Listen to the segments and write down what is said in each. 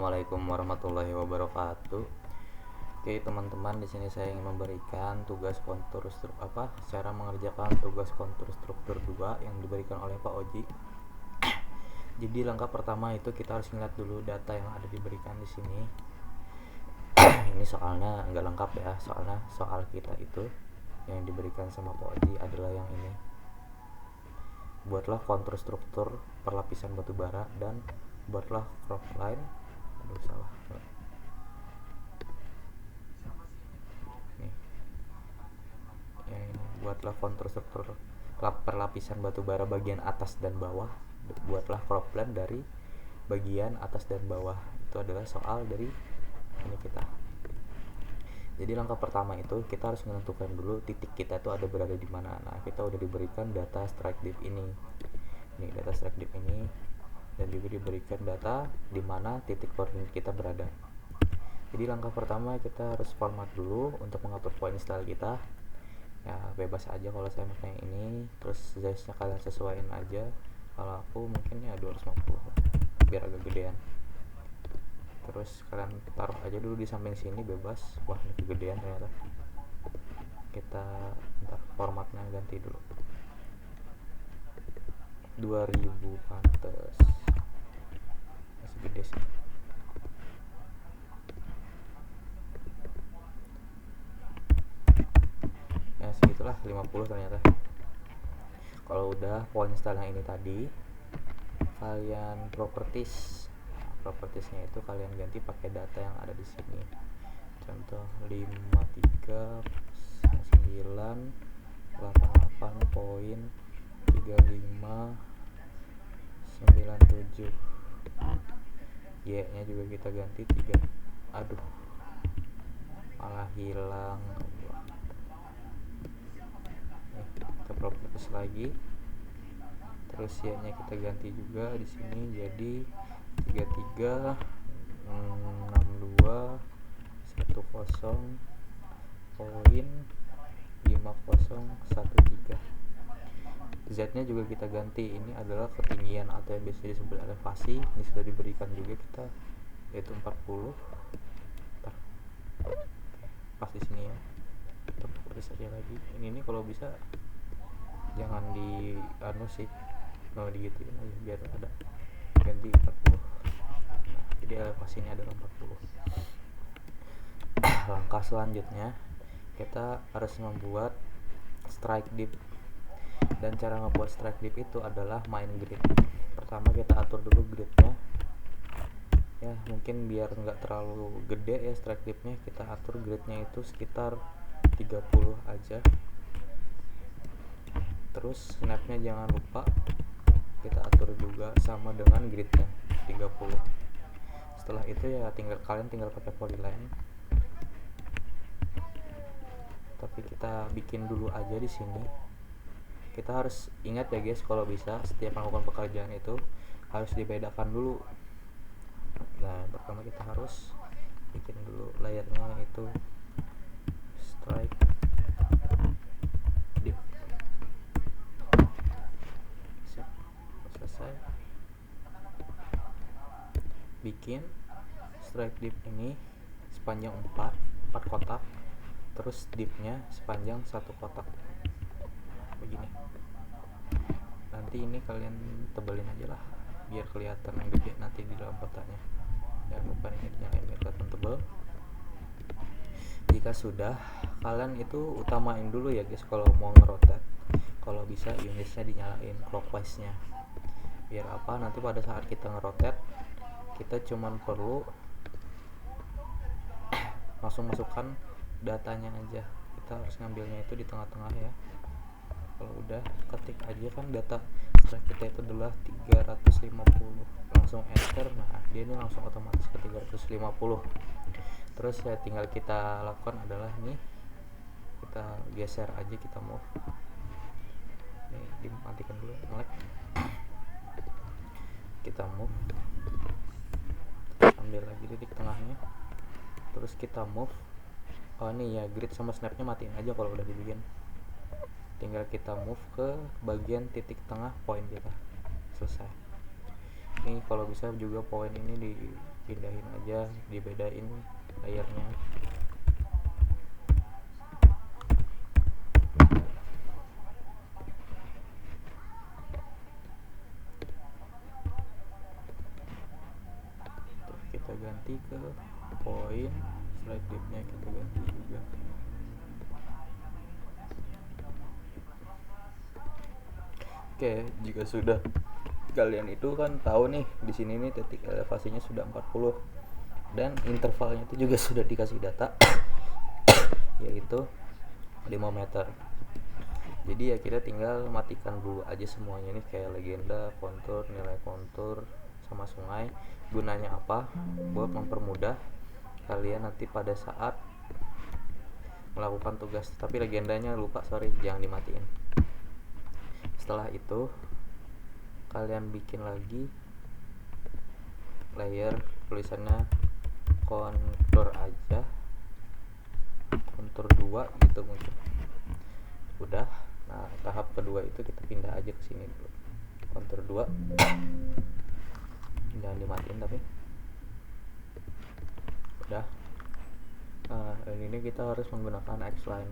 Assalamualaikum warahmatullahi wabarakatuh. Oke teman-teman, di sini saya ingin memberikan tugas kontur cara mengerjakan tugas kontur struktur 2 yang diberikan oleh Pak Oji. Jadi langkah pertama itu kita harus lihat dulu data yang ada diberikan di sini. Ini soalnya nggak lengkap ya, soalnya soal kita itu yang diberikan sama Pak Oji adalah yang ini. Buatlah kontur struktur perlapisan batubara dan buatlah crop line. Aduh salah. Nih. Ya, ini. Buatlah kontur struktur perlapisan batubara bagian atas dan bawah. Buatlah crop line dari bagian atas dan bawah. Itu adalah soal dari ini kita. Jadi langkah pertama itu kita harus menentukan dulu titik kita tuh ada berada di mana. Nah, kita udah diberikan data strike dip ini. Nih, data strike dip ini dan juga diberikan data di mana titik koordinat kita berada. Jadi langkah pertama kita harus format dulu untuk mengatur point style kita. Ya, bebas aja kalau saya pakai ini, terus size-nya kalian sesuaiin aja. Kalau aku mungkin ya 250 biar agak gedean. Terus kalian taruh aja dulu di samping sini bebas. Wah, ini kegedean ternyata. Kita ntar formatnya ganti dulu. 2000 pantes. Masih gede sih. Ya segitulah, 50 ternyata. Kalau udah point style yang ini tadi, kalian propertiesnya itu kalian ganti pakai data yang ada di sini. Contoh 53 9 88.3597. Y nya juga kita ganti 3. Aduh, malah hilang. Kita properties lagi, terus Y nya kita ganti juga di sini jadi 33 62 10.5013. Z nya juga kita ganti, ini adalah ketinggian atau yang biasa disebut elevasi. Ini sudah diberikan juga kita, yaitu 40. Pas di sini ya, kita tulis aja lagi. Ini kalau bisa jangan di sih, mau digituin aja biar ada ganti 40. Jadi elevasinya adalah 40. Langkah selanjutnya kita harus membuat strike dip, dan cara membuat strike dip itu adalah main grid. Pertama kita atur dulu gridnya ya, mungkin biar nggak terlalu gede ya strike dipnya, kita atur gridnya itu sekitar 30 aja. Terus snapnya jangan lupa kita atur juga sama dengan gridnya 30. Setelah itu ya kalian tinggal pakai polyline, tapi kita bikin dulu aja di sini. Kita harus ingat ya guys, kalau bisa setiap melakukan pekerjaan itu harus dibedakan dulu. Nah, pertama kita harus bikin dulu layarnya itu strike dip. Selesai. Bikin strike dip ini sepanjang 4 kotak, terus dipnya sepanjang 1 kotak begini. Nanti ini kalian tebelin aja lah biar kelihatan yang gede nanti di dalam kotaknya. Jangan lupa ini dinyalain biar kelihatan tebel. Jika sudah, kalian itu utamain dulu ya guys kalau mau ngerotate. Kalau bisa unitnya dinyalain clockwise nya, biar apa, nanti pada saat kita ngerotate kita cuman perlu langsung masukkan datanya aja. Kita harus ngambilnya itu di tengah-tengah ya. Kalau udah ketik aja kan data strike kita itu adalah 350, langsung enter. Nah, dia ini langsung otomatis ke 350. Terus ya tinggal kita lakukan adalah nih, kita geser aja, kita move. Nih dimatikan dulu, nge-lag. Kita move, ambil lagi titik tengahnya, terus kita move. Oh ini ya, grid sama snapnya matiin aja kalau udah dibikin. Tinggal kita move ke bagian titik tengah poin kita. Selesai. Ini kalau bisa juga poin ini pindahin aja, dibedain layarnya. Terus kita ganti ke poin, slide dippnya kita ganti juga. Oke, jika sudah kalian itu kan tahu nih di sini nih titik elevasinya sudah 40 dan intervalnya itu juga sudah dikasih data yaitu 5 meter. Jadi ya kita tinggal matikan dulu aja semuanya nih, kayak legenda, kontur, nilai kontur, sama sungai. Gunanya apa? Buat mempermudah kalian nanti pada saat melakukan tugas. Tapi legendanya lupa, sorry, jangan dimatiin. Setelah itu kalian bikin lagi layer, tulisannya kontur aja, kontur 2 gitu mungkin. Udah. Nah, tahap kedua itu kita pindah aja ke sini dulu. Kontur 2. Jangan dimatiin tapi. Udah. Nah, ini kita harus menggunakan X-line.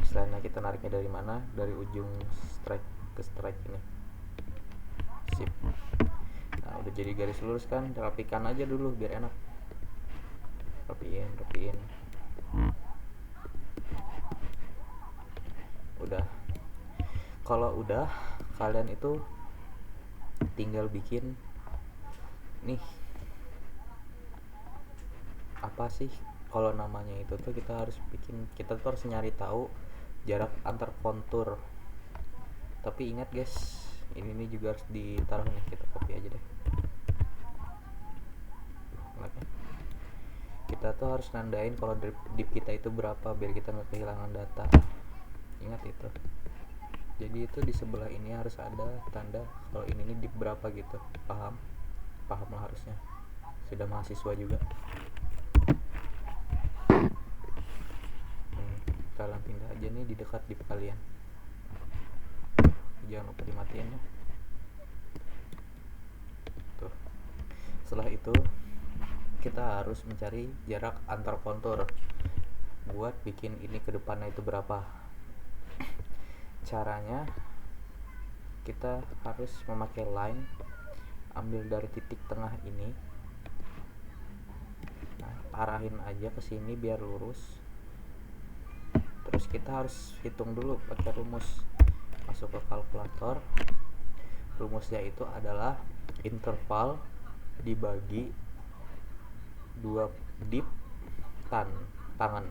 X-line-nya kita nariknya dari mana? Dari ujung strike ke strike ini. Sip. Nah, udah jadi garis lurus kan, rapikan aja dulu biar enak. Rapiin. Udah. Kalau udah, kalian itu tinggal bikin nih, apa sih kalau namanya itu tuh, kita harus nyari tahu jarak antar kontur. Tapi ingat guys, ini juga harus ditaruh nih, kita copy aja deh. Kita tuh harus nandain kalau dip kita itu berapa biar kita nggak kehilangan data. Ingat itu. Jadi itu di sebelah ini harus ada tanda kalau ini nih dip berapa gitu. Paham lah harusnya. Sudah mahasiswa juga. Kalian pindah aja nih di dekat dip kalian. Jangan lupa dimatiin ya. Tuh. Setelah itu kita harus mencari jarak antar kontur buat bikin ini ke depannya itu berapa. Caranya kita harus memakai line, ambil dari titik tengah ini, nah, arahin aja ke sini biar lurus. Terus kita harus hitung dulu pakai rumus. Masuk ke kalkulator. Rumusnya itu adalah interval dibagi 2 dip tangan,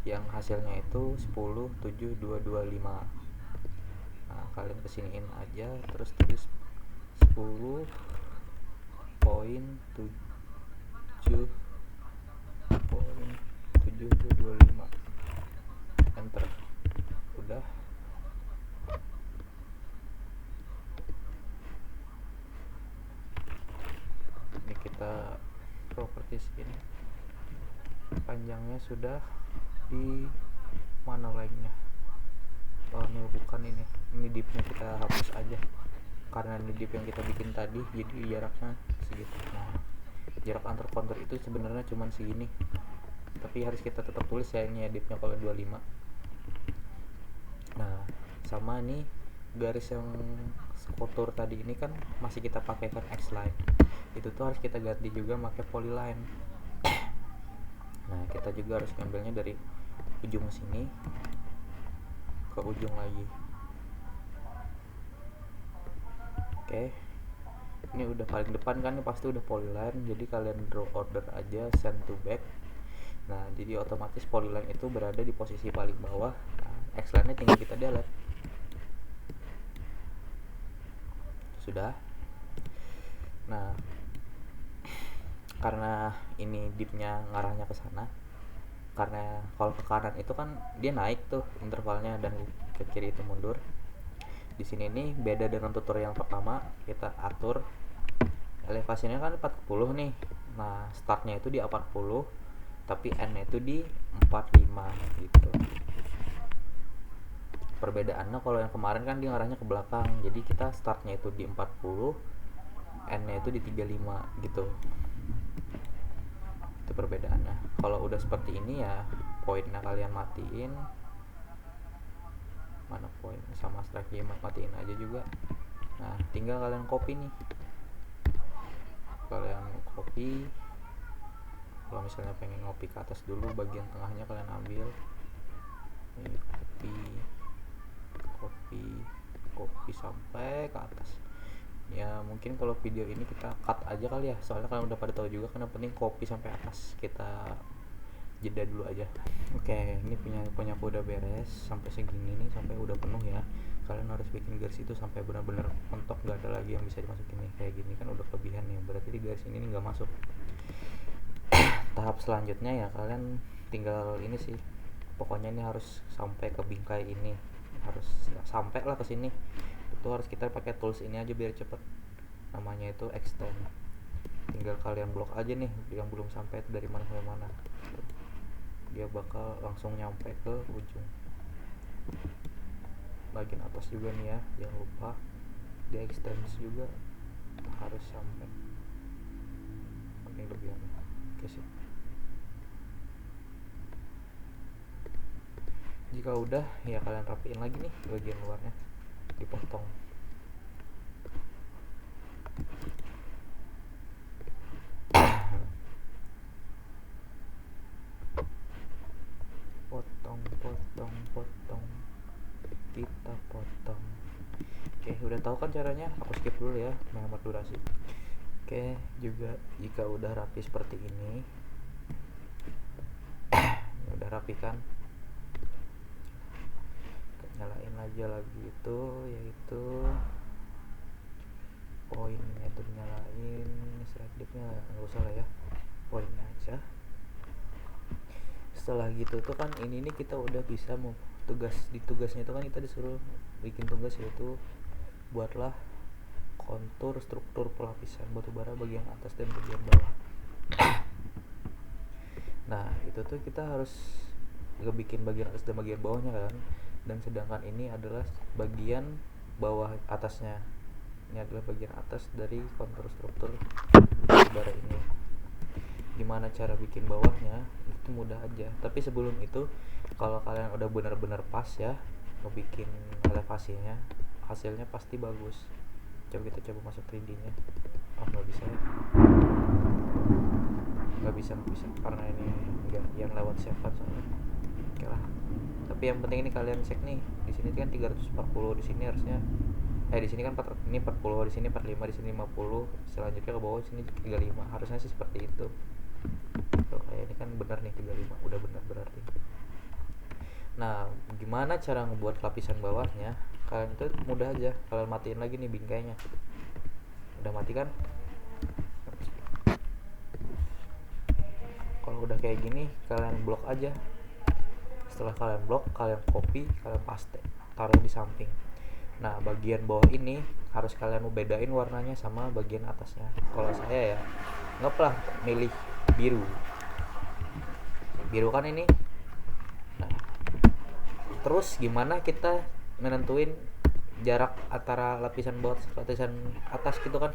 yang hasilnya itu 10, 7, 2, 25. Nah, kalian kesiniin aja, terus tulis 10.7 7.25, enter. Udah. Ini kita properties ini panjangnya sudah di mana lainnya. Oh, ini bukan ini dipnya kita hapus aja karena ini dip yang kita bikin tadi, jadi jaraknya segitu. Nah, jarak antar kontur itu sebenarnya cuma segini, tapi harus kita tetap tulis ya ini ya dipnya kalau 25. Nah, sama nih garis yang kontur tadi ini kan masih kita pakai kan X-line, itu tuh harus kita ganti juga pakai polyline. Nah, kita juga harus ngambilnya dari ujung sini ke ujung lagi. Oke. Ini udah paling depan kan, ini pasti udah polyline, jadi kalian draw order aja, send to back. Nah, jadi otomatis polyline itu berada di posisi paling bawah. Nah, X-line nya tinggal kita delete. Sudah. Nah, karena ini dipnya ngarahnya ke sana, karena kalau ke kanan itu kan dia naik tuh intervalnya dan ke kiri itu mundur. Di sini nih beda dengan tutorial yang pertama, kita atur elevasinya kan 40 nih. Nah, startnya itu di 40, tapi end-nya itu di 45 gitu. Perbedaannya kalau yang kemarin kan dia ngarahnya ke belakang, jadi kita startnya itu di 40, N-nya itu di 35 gitu. Itu perbedaannya. Kalau udah seperti ini ya poinnya kalian matiin, mana poin sama strike matiin aja juga. Nah tinggal kalian copy nih, kalau misalnya pengen ngopi ke atas dulu, bagian tengahnya kalian ambil ini, copy sampai ke atas. Ya mungkin kalau video ini kita cut aja kali ya, soalnya kalian udah pada tahu juga karena penting copy sampai atas. Kita jeda dulu aja. Oke, ini punya aku udah beres sampai segini nih, sampai udah penuh ya. Kalian harus bikin garis itu sampai benar-benar mentok, nggak ada lagi yang bisa dimasukin nih. Kayak gini kan udah kelebihan nih, berarti di garis ini nggak masuk. Tahap selanjutnya ya kalian tinggal ini sih, pokoknya ini harus sampai ke bingkai ini, harus sampai lah ke sini. Itu harus kita pakai tools ini aja biar cepet, namanya itu extend. Tinggal kalian blok aja nih yang belum sampai itu dari mana sampai mana, dia bakal langsung nyampe ke ujung. Bagian atas juga nih ya, jangan lupa di extend juga harus sampai paling lebihan. Oke sih. Jika udah ya kalian rapiin lagi nih bagian luarnya, dipotong. potong kita potong. Oke, udah tahu kan caranya? Aku skip dulu ya, menghemat durasi. Oke, juga jika udah rapi seperti ini, udah rapi kan, nyalain aja lagi itu, yaitu poinnya tuh nyalain, selective-nya nggak usah lah ya, poinnya aja. Setelah gitu tuh kan ini nih kita udah bisa mau tugasnya itu kan kita disuruh bikin tugas, yaitu buatlah kontur struktur pelapisan batubara bagian atas dan bagian bawah. Nah itu tuh kita harus bikin bagian atas dan bagian bawahnya kan, dan sedangkan ini adalah bagian bawah atasnya. Ini adalah bagian atas dari kontur struktur batubara ini. Gimana cara bikin bawahnya? Itu mudah aja, tapi sebelum itu kalau kalian udah benar-benar pas ya ngebikin elevasinya, hasilnya pasti bagus. Coba kita coba masuk 3D nya. Nggak bisa ya, nggak bisa karena ini enggak yang lewat save soalnya. Oke lah, tapi yang penting ini kalian cek nih, di sini kan 340, di sini harusnya di sini kan 4, ini 40, di sini 45, di sini 50, selanjutnya ke bawah di sini 35, harusnya sih seperti itu. Tuh, kayak ini kan benar nih 35, udah benar berarti. Nah gimana cara ngebuat lapisan bawahnya? Kalian itu mudah aja, kalian matiin lagi nih bingkainya. Udah mati kan? Kalau udah kayak gini kalian blok aja. Setelah kalian blok, kalian copy, kalian paste, taruh di samping. Nah bagian bawah ini harus kalian bedain warnanya sama bagian atasnya. Kalau saya ya ngeplah milih biru kan ini. Nah terus gimana kita menentuin jarak antara lapisan bawah lapisan atas gitu kan?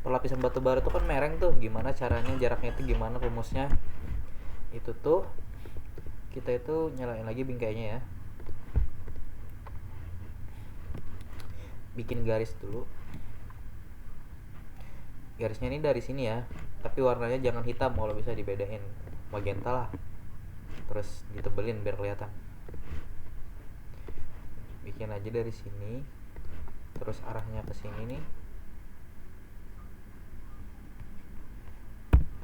Lapisan batu bara tuh kan mereng tuh, gimana caranya jaraknya itu, gimana rumusnya? Itu tuh kita itu nyalain lagi bingkainya ya, bikin garis dulu. Garisnya ini dari sini ya, tapi warnanya jangan hitam, kalau bisa dibedain magenta lah, terus ditebelin biar kelihatan. Bikin aja dari sini, terus arahnya ke sini nih.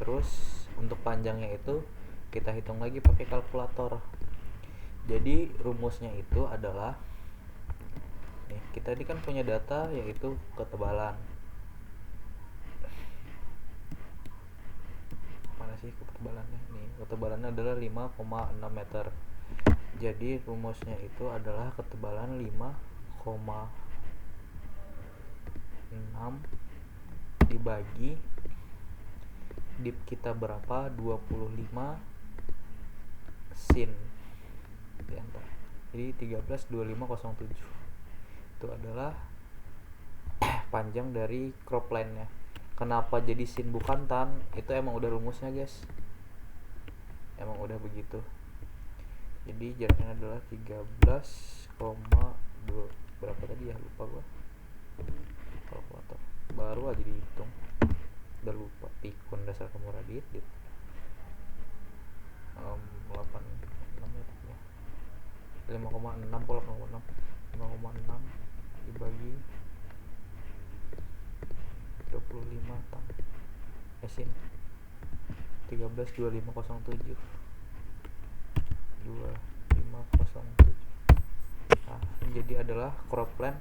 Terus untuk panjangnya itu kita hitung lagi pakai kalkulator. Jadi rumusnya itu adalah nih, kita ini kan punya data yaitu ketebalan. Mana sih ketebalannya? Nih, ketebalannya adalah 5,6 meter. Jadi rumusnya itu adalah ketebalan 5,6 dibagi dip kita berapa, 25 sin diantara. Jadi 132507 itu adalah panjang dari crop line nya. kenapa jadi sin bukan tan, itu emang udah rumusnya guys, emang udah begitu. Jadi jaraknya adalah 13,2 berapa tadi ya, lupa gua, kalkulator baru aja dihitung udah lupa, pikun dasar kamu radit 86 ya, 5,6 pola 5,6 dibagi 25 tan sin 13,2507 2507. Nah, jadi adalah crop plan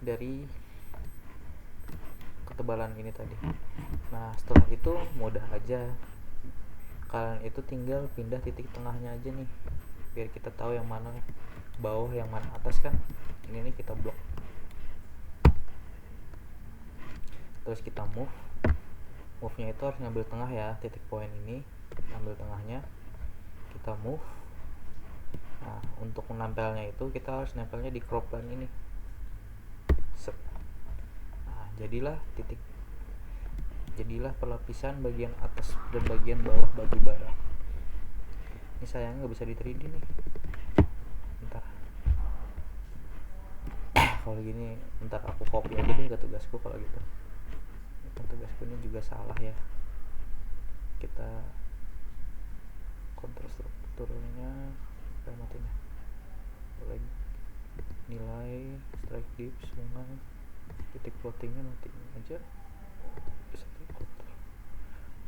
dari ketebalan ini tadi. Nah, setelah itu mudah aja, kalian itu tinggal pindah titik tengahnya aja nih, biar kita tahu yang mana bawah yang mana atas kan. Ini nih kita blok, terus kita move nya itu harus ngambil tengah ya, titik poin ini ambil tengahnya, kita move. Nah, untuk menempelnya itu kita harus nempelnya di crop plan ini. Nah, jadilah perlapisan bagian atas dan bagian bawah batu bara. Ini sayangnya nggak bisa di 3D nih, bentar. Kalau gini bentar aku copy aja deh ke tugasku kalau gitu. Tugasku ini juga salah ya, kita kontrol strukturnya matiin ya, lagi nilai strike dips dengan titik plottingnya matiin aja, satu kontrol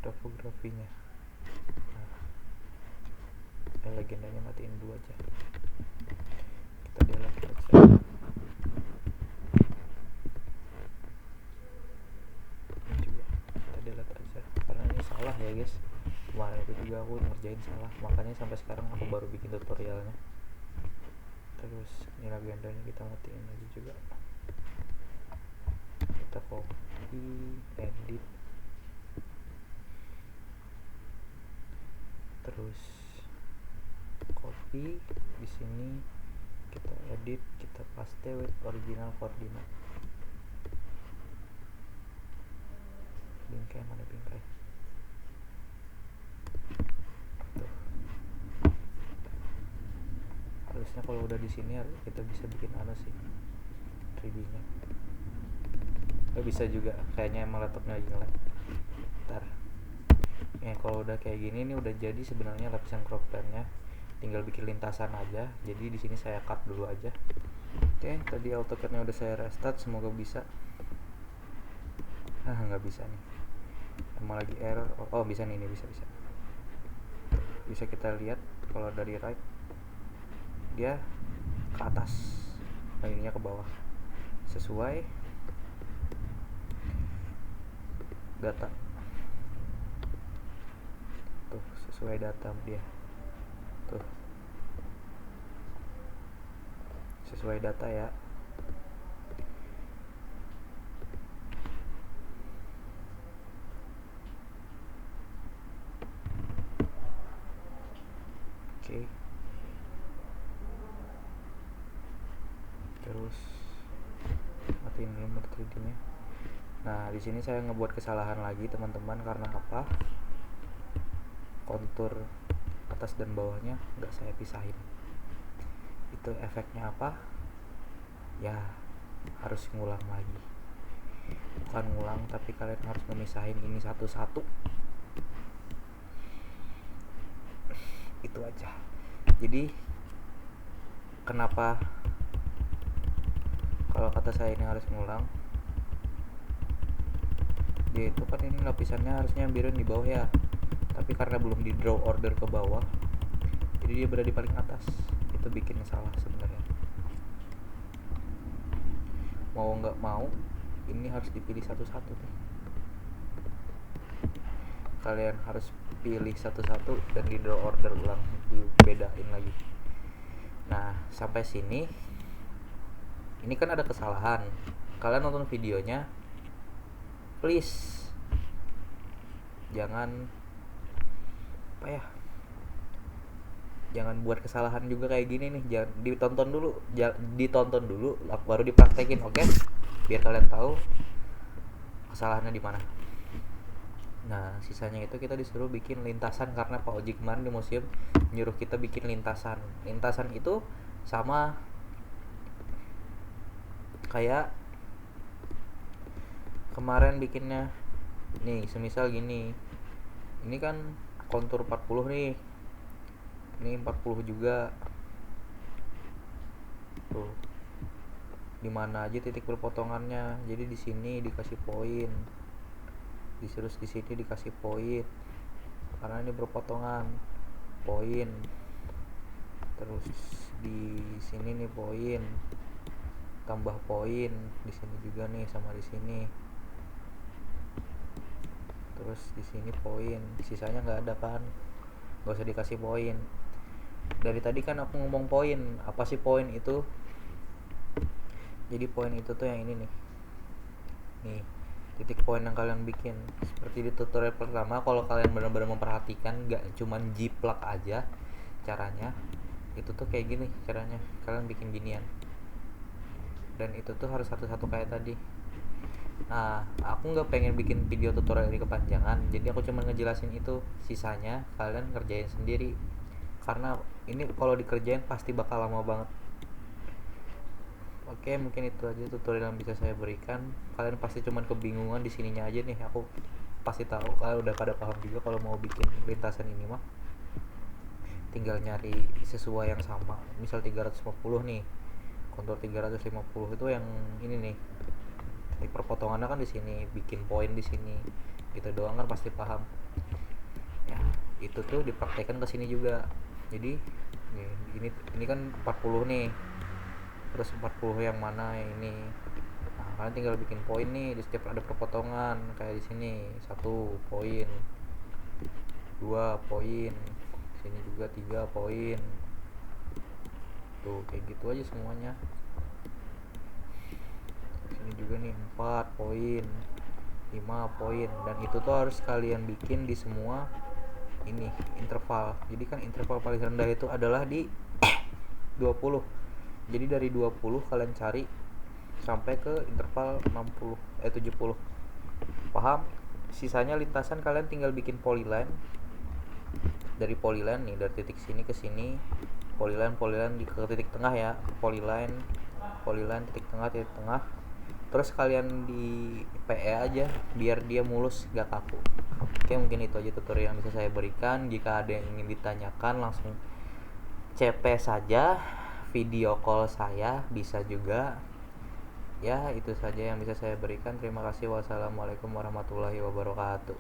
topografinya. Nah, legendanya matiin 2 aja, kita delete aja. Salah ya guys, kemarin itu juga aku ngerjain salah, makanya sampai sekarang aku baru bikin tutorialnya. Terus ini legendanya kita matiin lagi juga, kita copy, edit, terus copy di sini, kita edit, kita paste with original koordinat. Bingkai mana bingkai? Harusnya kalau udah di sini kita bisa bikin apa sih 3D-nya. Nggak bisa juga, kayaknya emang laptopnya lagi nge-lag. Ntar. Ya kalau udah kayak gini nih udah jadi sebenarnya lapisan crop plan-nya. Tinggal bikin lintasan aja. Jadi di sini saya cut dulu aja. Oke, tadi AutoCAD-nya udah saya restart, semoga bisa. Nggak bisa nih. Emang lagi error. Oh, bisa nih, ini bisa. Bisa kita lihat kalau dari right dia ke atas, nah ininya ke bawah sesuai data tuh, sesuai data dia tuh, sesuai data ya. Oke. Terus matiin dulu 3D-nya. Nah, di sini saya ngebuat kesalahan lagi teman-teman, karena apa? Kontur atas dan bawahnya nggak saya pisahin. Itu efeknya apa? Ya, harus ngulang lagi. Bukan ngulang, tapi kalian harus memisahin ini satu-satu. Itu aja. Jadi, kenapa kalau kata saya ini harus ngulang? Dia itu kan ini lapisannya harusnya biru di bawah ya, tapi karena belum di draw order ke bawah, jadi dia berada di paling atas. Itu bikin salah sebenarnya. Mau nggak mau ini harus dipilih satu-satu nih. Kalian harus pilih satu-satu dan di draw order ulang, dibedain lagi. Nah, sampai sini ini kan ada kesalahan. Kalian nonton videonya, please jangan jangan buat kesalahan juga kayak gini nih. Jangan ditonton dulu baru dipraktekin, oke? Biar kalian tahu kesalahannya di mana. Nah sisanya itu kita disuruh bikin lintasan karena Pak Oji kemarin di museum nyuruh kita bikin lintasan. Lintasan itu sama kayak kemarin bikinnya. Nih semisal gini, ini kan kontur 40 nih, ini 40 juga tuh, dimana aja titik berpotongannya. Jadi di sini dikasih poin, terus di sini dikasih poin karena ini berpotongan, poin. Terus di sini nih poin, tambah poin di sini juga nih sama di sini. Terus di sini poin, sisanya nggak ada kan, nggak usah dikasih poin. Dari tadi kan aku ngomong poin, apa sih poin itu? Jadi poin itu tuh yang ini nih titik poin yang kalian bikin. Seperti di tutorial pertama, kalau kalian benar-benar memperhatikan, nggak cuman jiplak aja caranya, itu tuh kayak gini caranya, kalian bikin ginian. Dan itu tuh harus satu-satu kayak tadi. Nah, aku nggak pengen bikin video tutorial ini kepanjangan, jadi aku cuma ngejelasin itu. Sisanya kalian kerjain sendiri, karena ini kalau dikerjain pasti bakal lama banget. Oke, mungkin itu aja tutorial yang bisa saya berikan. Kalian pasti cuma kebingungan di sininya aja nih. Aku pasti tahu kalian udah pada paham juga. Kalau mau bikin lintasan ini mah tinggal nyari sesuai yang sama. Misal 350 nih, kontur 350 itu yang ini nih, titik perpotongannya kan di sini, bikin poin di sini, gitu doang kan pasti paham ya. Itu tuh dipraktekkan ke sini juga. Jadi nih, ini kan 40 nih, terus 40 yang mana yang ini. Nah kalian tinggal bikin poin nih di setiap ada perpotongan, kayak di sini 1 poin, 2 poin, sini juga 3 poin tuh, kayak gitu aja semuanya. Sini juga nih 4 poin, 5 poin. Dan itu tuh harus kalian bikin di semua ini interval. Jadi kan interval paling rendah itu adalah di 20. Jadi dari 20 kalian cari sampai ke interval 70. Paham? Sisanya lintasan kalian tinggal bikin polyline. Dari polyline nih, dari titik sini ke sini, polyline di ke titik tengah ya, polyline titik tengah. Terus kalian di PE aja biar dia mulus, gak kaku. Oke, mungkin itu aja tutorial yang bisa saya berikan. Jika ada yang ingin ditanyakan langsung CP saja, video call saya bisa juga. Ya, itu saja yang bisa saya berikan. Terima kasih. Wassalamualaikum warahmatullahi wabarakatuh.